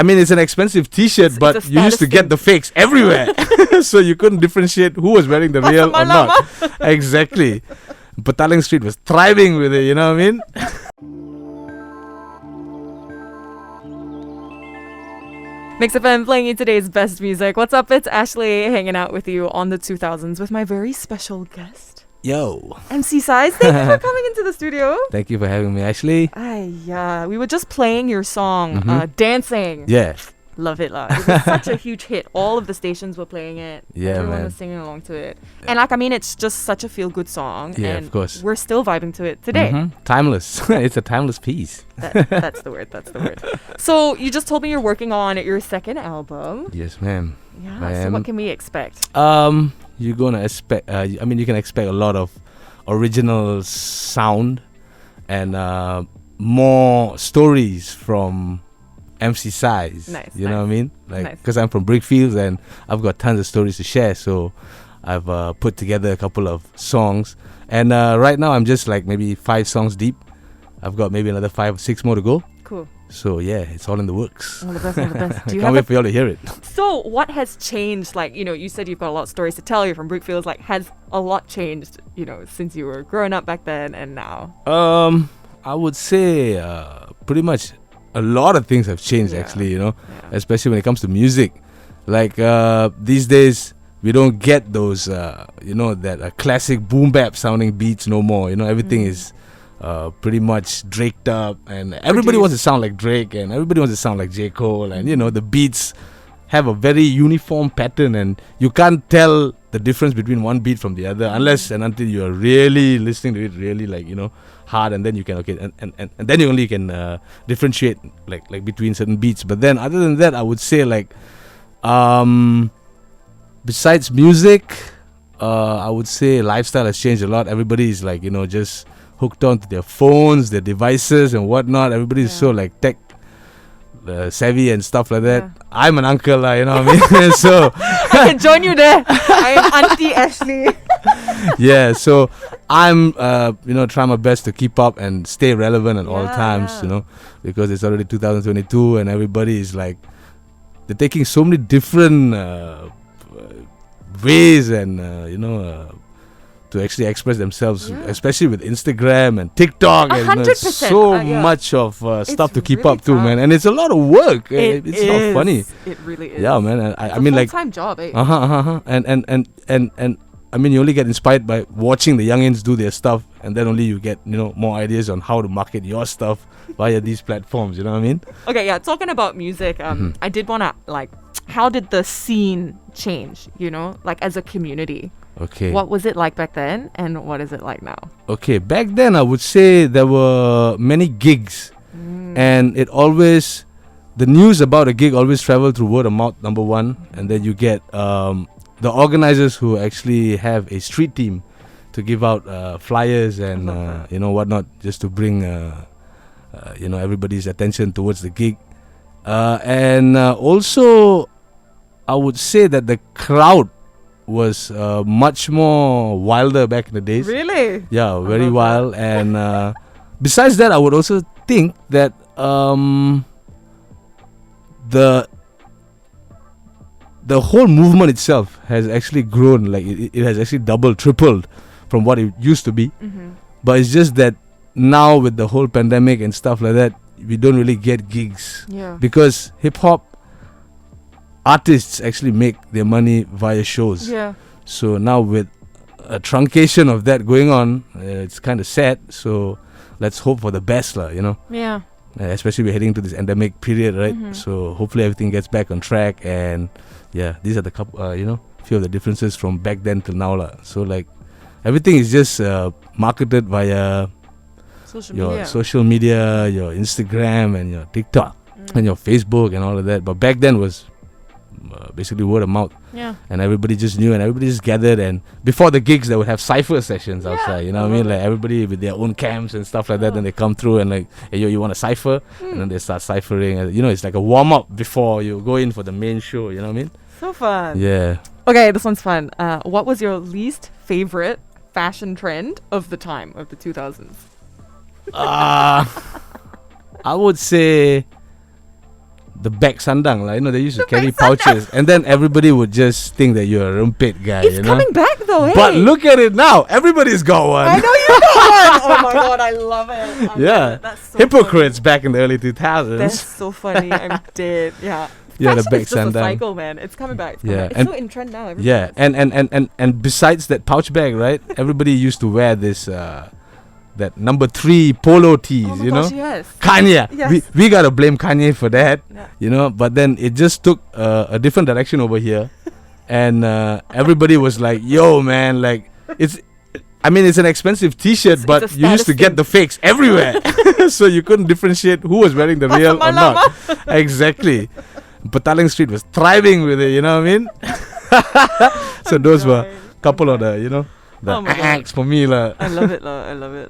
I mean, it's an expensive T-shirt, but it's a you used to status get thing. the fakes everywhere, so you couldn't differentiate who was wearing the real or not. Exactly. Petaling Street was thriving with it. You know what I mean? Mix FM playing you today's best music. What's up? It's Ashley hanging out with you on the 2000s with my very special guest, Yo. MC Syze. Thank you for coming into the studio. Thank you for having me, Ashley. We were just playing your song, Dancing. Yeah. Love it, love. It was such a huge hit. All of the stations were playing it. Yeah, Everyone man. was singing along to it. And like, I mean, it's just such a feel-good song. Yeah, and of course. we're still vibing to it today. Timeless. It's a timeless piece. That's the word. That's the word. So you just told me you're working on your second album. Yes, ma'am. Yeah. I So am. what can we expect? You're gonna expect. I mean, you can expect a lot of original sound and more stories from MC Syze. Nice, You know what I mean? Like, Nice. because I'm from Brickfields and I've got tons of stories to share. So I've put together a couple of songs, and right now I'm just like maybe 5 songs deep. I've got maybe another 5 or 6 more to go. Cool. So yeah, it's all in the works. All the best. All the best. Do you Can't have wait for y'all to hear it. So what has changed? Like, you said you've got a lot of stories to tell. You're from Brickfields. Like, has a lot changed, since you were growing up back then and now? I would say pretty much a lot of things have changed, Yeah. actually, Yeah. especially when it comes to music. Like these days, we don't get those, that classic boom bap sounding beats no more. Everything is pretty much draked up, and everybody wants to sound like Drake, and everybody wants to sound like J. Cole, and the beats have a very uniform pattern, and you can't tell the difference between one beat from the other unless and until you're really listening to it really hard, and then you can and then you only can differentiate like between certain beats. But then other than that, I would say besides music, I would say lifestyle has changed a lot. Everybody is just hooked onto their phones, their devices and whatnot. Everybody is so tech savvy and stuff like that. Yeah. I'm an uncle, you know what I mean? So I can join you there. I am Auntie Ashley. yeah, so I'm trying my best to keep up and stay relevant at all Yeah, times, yeah. because it's already 2022 and everybody is they're taking so many different ways and to actually express themselves, Yeah. especially with Instagram and TikTok, and 100%, so yeah. much of stuff to keep really up to, tough. man, and it's a lot of work. It's is. not funny. It really is. Yeah, man. And I It's mean, a like, full-time job, eh? and I mean, you only get inspired by watching the youngins do their stuff, and then only you get more ideas on how to market your stuff via these platforms. You know what I mean? Okay, yeah. Talking about music, I did want to how did the scene change? As a community. Okay. What was it like back then, and what is it like now? Okay, back then I would say there were many gigs, and the news about a gig always traveled through word of mouth, number one, and then you get the organizers who actually have a street team to give out flyers and whatnot, just to bring everybody's attention towards the gig, and also I would say that the crowd was much more wilder back in the days. Really? Yeah, very love wild. And besides that, I would also think that the whole movement itself has actually grown. It has actually doubled, tripled from what it used to be. But it's just that now with the whole pandemic and stuff like that, we don't really get gigs, Yeah. because hip hop artists actually make their money via shows. Yeah. So now with a truncation of that going on, it's kind of sad. So let's hope for the best, Yeah. Especially we're heading to this endemic period, right? So hopefully everything gets back on track. And yeah, these are the couple, few of the differences from back then till now, lah. So everything is just marketed via your social media, your Instagram and your TikTok and your Facebook and all of that. But back then was basically word of mouth, Yeah. and everybody just knew, and everybody just gathered. And before the gigs, they would have cypher sessions outside. You know what I mean? Like everybody with their own cams and stuff like that. Then they come through and hey, yo, you want a cypher? And then they start ciphering. It's like a warm up before you go in for the main show. You know what I mean? So fun. Yeah. Okay, this one's fun. What was your least favorite fashion trend of the time of the 2000s? I would say the bag sandang, like, you know, they used to carry bag sandang. pouches, and then everybody would just think that you're a rumpet guy, It's you know. coming back though, hey. But look at it now, everybody's got one. I know you got one. Oh my god, I love it. Yeah, That's so hypocrites back in the early 2000s. Funny. That's so funny. I'm dead. Yeah. Yeah, the Fashion bag is just a sandang. cycle, man. It's coming back. It's coming Yeah, back. It's and- so in trend now. Everybody Yeah, has it. and besides that pouch bag, right? Everybody used to wear this that number 3 polo tees, Oh my you gosh, know. yes. Kanye, Yes. we gotta blame Kanye for that, Yeah. you know. But then it just took a different direction over here, and everybody was like, "Yo, man, like it's." I mean, it's an expensive T-shirt, It's but a you used to status get thing. the fakes everywhere, so you couldn't differentiate who was wearing the real or not. Exactly. Petaling Street was thriving with it, you know what I mean? So I'm those were dying. couple of the, you know, the Oh my God. acts for me lah. I love it, I love it.